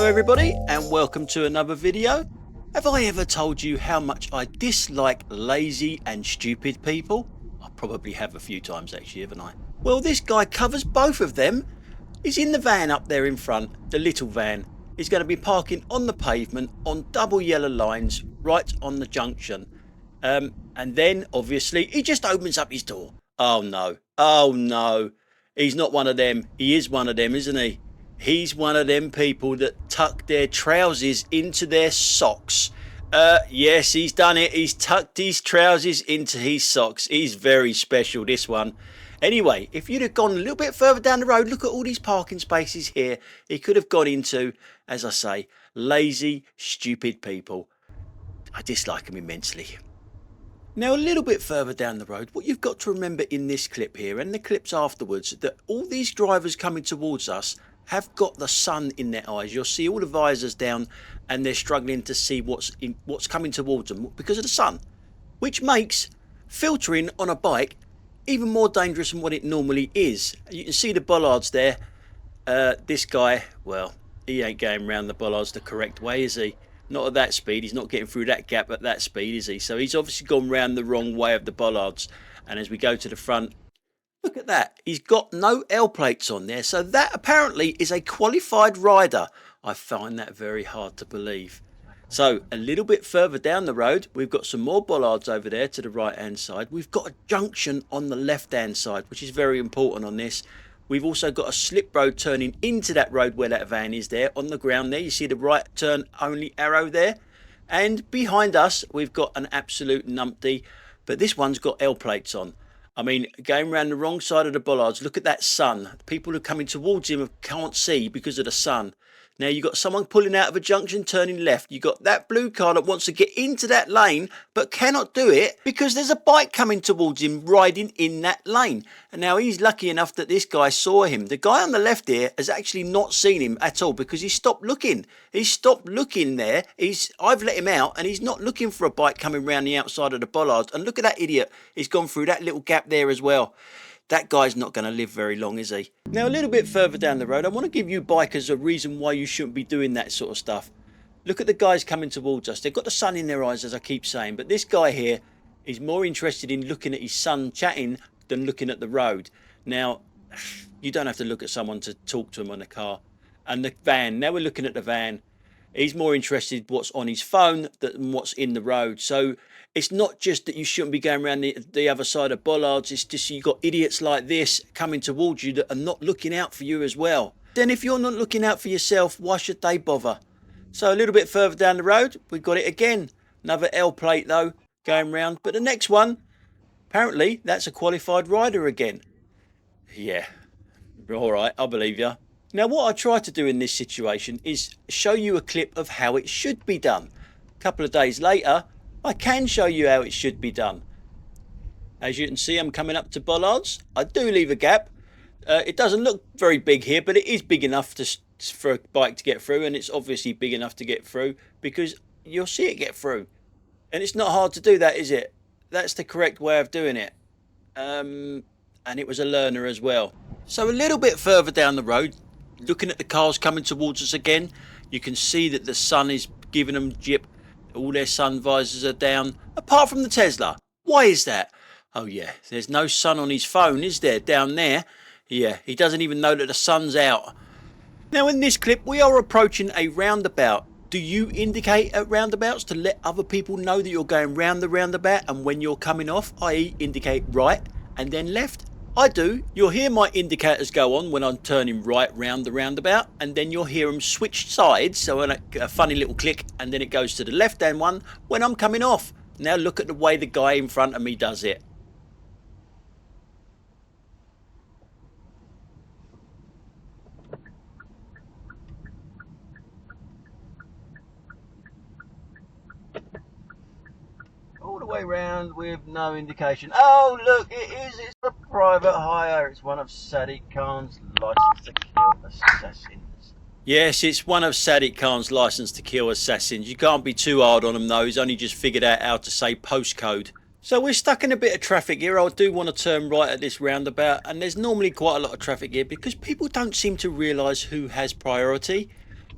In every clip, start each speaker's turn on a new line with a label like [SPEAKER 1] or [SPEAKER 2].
[SPEAKER 1] everybody, and welcome to another video. Have I ever told you how much I dislike lazy and stupid people? I probably have a few times actually, haven't I? Well, this guy covers both of them. He's in the van up there in front, the little van. He's going to be parking on the pavement on double yellow lines right on the junction. And then obviously he just opens up his door. Oh no, he's not one of them. He is one of them, isn't he? He's one of them people that tuck their trousers into their socks. Yes, he's done it. He's tucked his trousers into his socks. He's very special, this one. Anyway, if you'd have gone a little bit further down the road, look at all these parking spaces here. He could have gone into, as I say, lazy, stupid people. I dislike them immensely. Now, a little bit further down the road, what you've got to remember in this clip here and the clips afterwards, that all these drivers coming towards us have got the sun in their eyes. You'll see all the visors down and they're struggling to see what's coming towards them because of the sun, which makes filtering on a bike even more dangerous than what it normally is. You can see the bollards there. This guy, well, he ain't going around the bollards the correct way, is he? Not at that speed. He's not getting through that gap at that speed, is he? So he's obviously gone round the wrong way of the bollards. And as we go to the front, look at that. He's got no L plates on there. So that apparently is a qualified rider. I find that very hard to believe. So a little bit further down the road, we've got some more bollards over there to the right hand side. We've got a junction on the left hand side, which is very important on this. We've also got a slip road turning into that road where that van is there on the ground there. You see the right turn only arrow there. And behind us, we've got an absolute numpty, but this one's got L plates on. I mean, going around the wrong side of the bollards, look at that sun. People who are coming towards him can't see because of the sun. Now, you've got someone pulling out of a junction, turning left. You've got that blue car that wants to get into that lane, but cannot do it because there's a bike coming towards him, riding in that lane. And now he's lucky enough that this guy saw him. The guy on the left here has actually not seen him at all because he stopped looking. He stopped looking there. I've let him out, and he's not looking for a bike coming round the outside of the bollards. And look at that idiot. He's gone through that little gap there as well. That guy's not going to live very long, is he? Now, a little bit further down the road, I want to give you bikers a reason why you shouldn't be doing that sort of stuff. Look at the guys coming towards us. They've got the sun in their eyes, as I keep saying. But this guy here is more interested in looking at his son chatting than looking at the road. Now, you don't have to look at someone to talk to them on a car. And the van, now we're looking at the van. He's more interested in what's on his phone than what's in the road. So it's not just that you shouldn't be going around the other side of bollards. It's just you've got idiots like this coming towards you that are not looking out for you as well. Then if you're not looking out for yourself, why should they bother? So a little bit further down the road, we've got it again. Another L plate though, going round. But the next one, apparently that's a qualified rider again. Yeah, all right, I believe you. Now, what I try to do in this situation is show you a clip of how it should be done. A couple of days later, I can show you how it should be done. As you can see, I'm coming up to bollards. I do leave a gap. It doesn't look very big here, but it is big enough for a bike to get through, and it's obviously big enough to get through because you'll see it get through. And it's not hard to do that, is it? That's the correct way of doing it. And it was a learner as well. So a little bit further down the road, looking at the cars coming towards us again, you can see that the sun is giving them jip. All their sun visors are down, apart from the Tesla. Why is that? Oh yeah, there's no sun on his phone, is there, down there? Yeah, he doesn't even know that the sun's out. Now in this clip, we are approaching a roundabout. Do you indicate at roundabouts to let other people know that you're going round the roundabout and when you're coming off, i.e. indicate right and then left? I do. You'll hear my indicators go on when I'm turning right round the roundabout, and then you'll hear them switch sides, so a funny little click, and then it goes to the left hand one when I'm coming off. Now look at the way the guy in front of me does it. All the way round with no indication. Oh look, it's a private hire. It's one of Sadiq Khan's license to kill assassins. Yes, it's one of Sadiq Khan's license to kill assassins. You can't be too hard on him though. He's only just figured out how to say postcode. So we're stuck in a bit of traffic here. I do want to turn right at this roundabout, and there's normally quite a lot of traffic here because people don't seem to realise who has priority.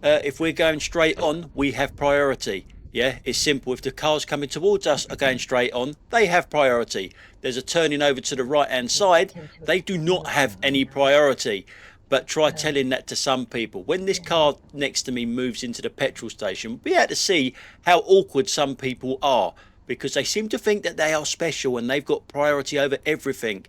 [SPEAKER 1] if we're going straight on, we have priority. Yeah, it's simple. If the cars coming towards us are going straight on, they have priority. There's a turning over to the right hand side, they do not have any priority. But try telling that to some people. When this car next to me moves into the petrol station, we'll be able to see how awkward some people are, because they seem to think that they are special and they've got priority over everything.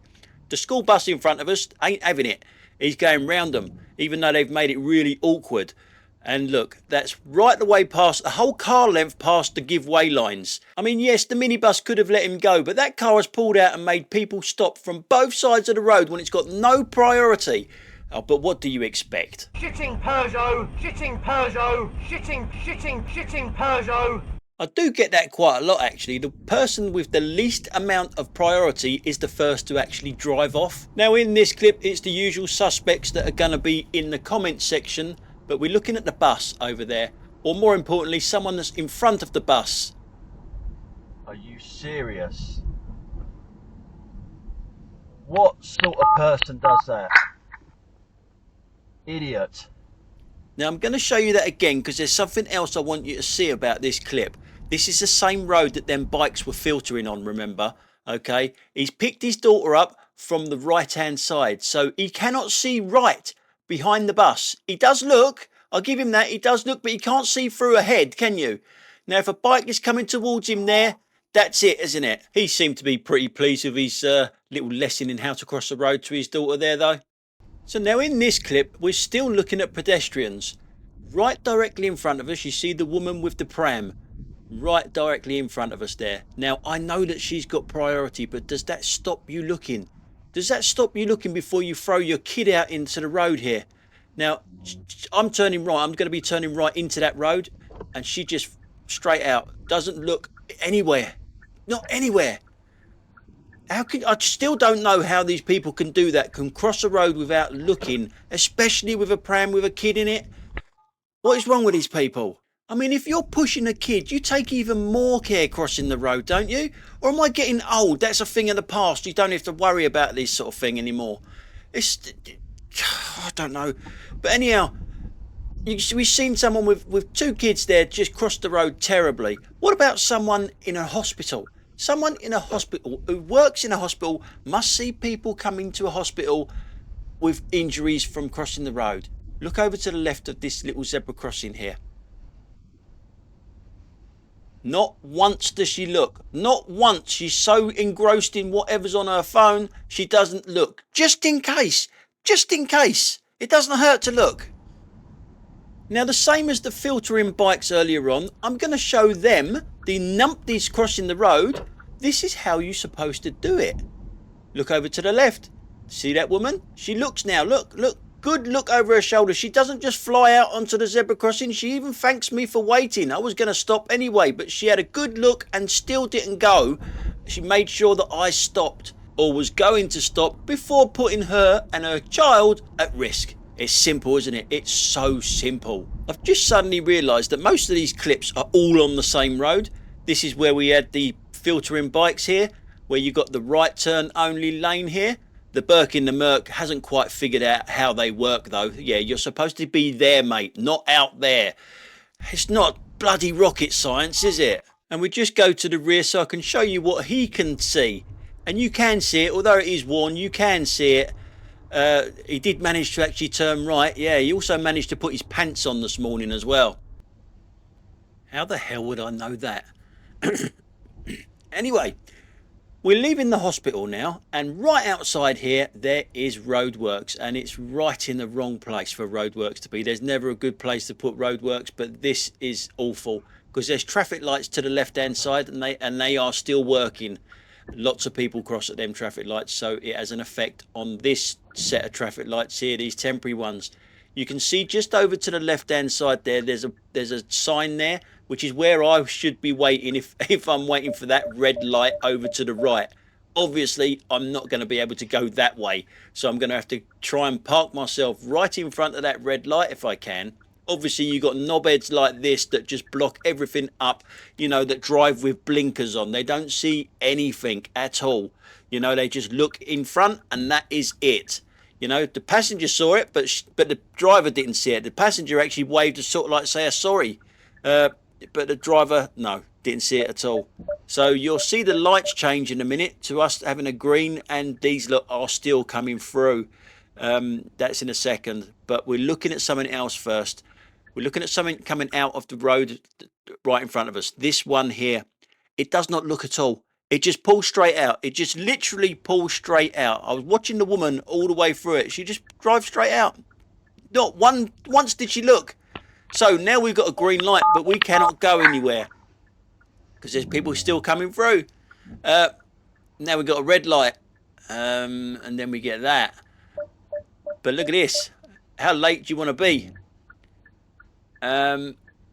[SPEAKER 1] The school bus in front of us ain't having it. He's going round them, even though they've made it really awkward. And look, that's right the way past, the whole car length past the giveaway lines. I mean, yes, the minibus could have let him go, but that car has pulled out and made people stop from both sides of the road when it's got no priority. Oh, but what do you expect?
[SPEAKER 2] Shitting Peugeot, shitting Peugeot, shitting Peugeot.
[SPEAKER 1] I do get that quite a lot, actually. The person with the least amount of priority is the first to actually drive off. Now, in this clip, it's the usual suspects that are going to be in the comment section, but we're looking at the bus over there, or more importantly, someone that's in front of the bus. Are you serious? What sort of person does that? Idiot. Now I'm going to show you that again because there's something else I want you to see about this clip. This is the same road that them bikes were filtering on, remember? Okay, he's picked his daughter up from the right hand side, so he cannot see right behind the bus. He does look, I'll give him that, he does look, but he can't see through ahead, can you? Now if a bike is coming towards him there, that's it, isn't it? He seemed to be pretty pleased with his little lesson in how to cross the road to his daughter there though. So now in this clip, we're still looking at pedestrians. Right directly in front of us, you see the woman with the pram. Right directly in front of us there. Now, I know that she's got priority, but does that stop you looking? Does that stop you looking before you throw your kid out into the road here? Now, I'm turning right. I'm going to be turning right into that road. And she just straight out doesn't look anywhere. Not anywhere. How can I still don't know how these people can do that, can cross a road without looking, especially with a pram with a kid in it. What is wrong with these people? I mean, if you're pushing a kid, you take even more care crossing the road, don't you? Or am I getting old? That's a thing of the past. You don't have to worry about this sort of thing anymore. I don't know. But anyhow, we've seen someone with two kids there just cross the road terribly. What about someone in a hospital? Someone in a hospital who works in a hospital must see people coming to a hospital with injuries from crossing the road. Look over to the left of this little zebra crossing here. Not once does she look. Not once. She's so engrossed in whatever's on her phone, she doesn't look. Just in case. Just in case. It doesn't hurt to look. Now, the same as the filtering bikes earlier on, I'm going to show them, the numpties crossing the road, this is how you're supposed to do it. Look over to the left. See that woman? She looks now. Look, look. Good look over her shoulder. She doesn't just fly out onto the zebra crossing. She even thanks me for waiting. I was going to stop anyway, but she had a good look and still didn't go. She made sure that I stopped or was going to stop before putting her and her child at risk. It's simple, isn't it? It's so simple. I've just suddenly realised that most of these clips are all on the same road. This is where we had the filtering bikes here, where you got the right turn only lane here. The Burke in the Merc hasn't quite figured out how they work though. Yeah, you're supposed to be there, mate, not out there. It's not bloody rocket science, is it? And we just go to the rear so I can show you what he can see. And you can see it, although it is worn, you can see it. He did manage to actually turn right. Yeah, he also managed to put his pants on this morning as well. How the hell would I know that? Anyway, we're leaving the hospital now, and right outside here there is roadworks, and it's right in the wrong place for roadworks to be. There's never a good place to put roadworks, but this is awful because there's traffic lights to the left hand side and they are still working. Lots of people cross at them traffic lights, so it has an effect on this set of traffic lights here, these temporary ones. You can see just over to the left hand side there, there's a sign there, which is where I should be waiting if I'm waiting for that red light over to the right. Obviously, I'm not going to be able to go that way, so I'm going to have to try and park myself right in front of that red light if I can. Obviously, you've got knobheads like this that just block everything up, you know, that drive with blinkers on. They don't see anything at all. You know, they just look in front and that is it. You know, the passenger saw it, but the driver didn't see it. The passenger actually waved a sort of like say a sorry, but the driver no, didn't see it at all. So you'll see the lights change in a minute to us having a green, and these look are still coming through. That's in a second, but we're looking at something else first. We're looking at something coming out of the road right in front of us. This one here, it does not look at all. It just pulls straight out. It just literally pulls straight out. I was watching the woman all the way through it. She just drives straight out. Not once did she look. So now we've got a green light, but we cannot go anywhere because there's people still coming through. Now we've got a red light, and then we get that. But look at this. How late do you want to be?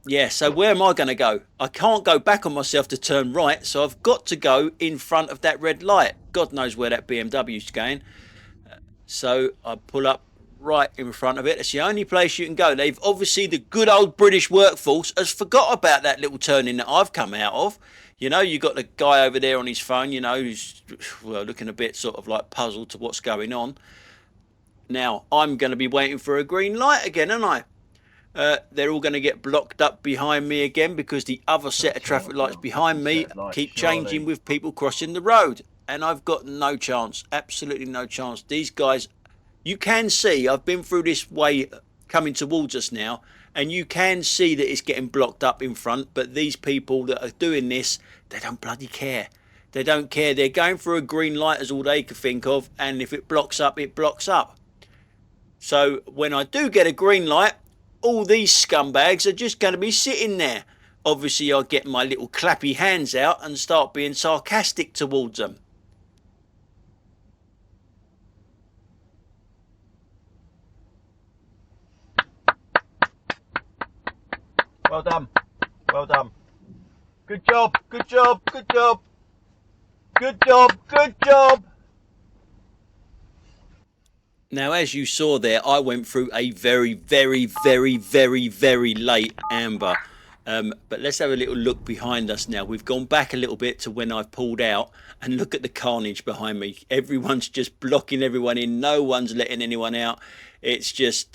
[SPEAKER 1] Yeah, so where am I going to go? I can't go back on myself to turn right, so I've got to go in front of that red light. God knows where that BMW's going. So I pull up right in front of it. It's the only place you can go. They've obviously, the good old British workforce has forgot about that little turning that I've come out of. You know, you got the guy over there on his phone, you know, who's well, looking a bit sort of like puzzled to what's going on. Now, I'm going to be waiting for a green light again, aren't I? They're all going to get blocked up behind me again because the other set of traffic lights behind me keep changing with people crossing the road. And I've got no chance, absolutely no chance. These guys, you can see, I've been through this way coming towards us now, and you can see that it's getting blocked up in front. But these people that are doing this, they don't bloody care. They don't care. They're going through a green light is all they can think of. And if it blocks up, it blocks up. So when I do get a green light, all these scumbags are just going to be sitting there. Obviously, I'll get my little clappy hands out and start being sarcastic towards them.
[SPEAKER 3] Well done. Well done. Good job. Good job. Good job. Good job. Good job.
[SPEAKER 1] Now, as you saw there, I went through a very, very, very, very, very late amber. But let's have a little look behind us now. We've gone back a little bit to when I pulled out, and look at the carnage behind me. Everyone's just blocking everyone in. No one's letting anyone out. It's just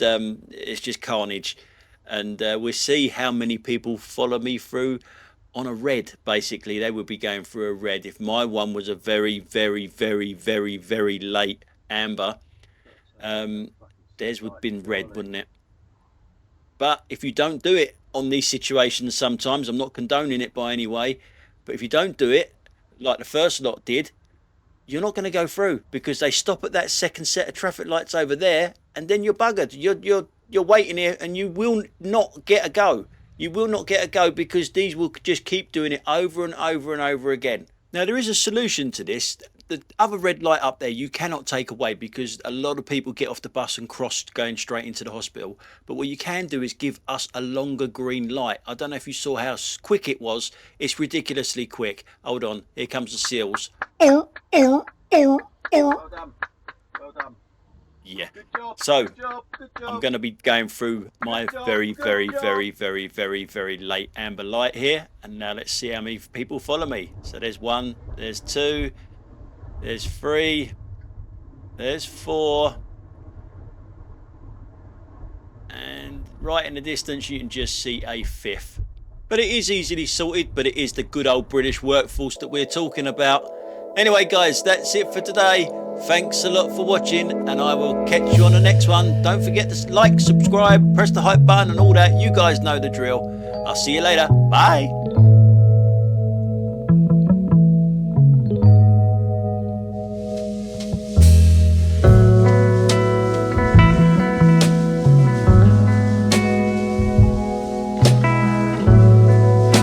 [SPEAKER 1] carnage. And we'll see how many people follow me through on a red. Basically, they would be going through a red. If my one was a very, very, very, very, very late amber, theirs would have been red, wouldn't it? But if you don't do it on these situations, sometimes, I'm not condoning it by any way, but if you don't do it like the first lot did, you're not going to go through because they stop at that second set of traffic lights over there, and then you're buggered. You're waiting here, and you will not get a go. You will not get a go because these will just keep doing it over and over and over again. Now, there is a solution to this. The other red light up there you cannot take away because a lot of people get off the bus and cross going straight into the hospital. But what you can do is give us a longer green light. I don't know if you saw how quick it was. It's ridiculously quick. Hold on, here comes the seals.
[SPEAKER 3] Well done. Well done.
[SPEAKER 1] Yeah.
[SPEAKER 3] Good job.
[SPEAKER 1] So
[SPEAKER 3] Good job. Good job.
[SPEAKER 1] I'm going to be going through my very, very, very, very, very, very late amber light here. And now let's see how many people follow me. So there's 1, there's 2, there's 3, there's 4. And right in the distance you can just see a 5th. But it is easily sorted, but it is the good old British workforce that we're talking about. Anyway guys, that's it for today. Thanks a lot for watching, and I will catch you on the next one. Don't forget to like, subscribe, press the hype button and all that. You guys know the drill. I'll see you later. Bye.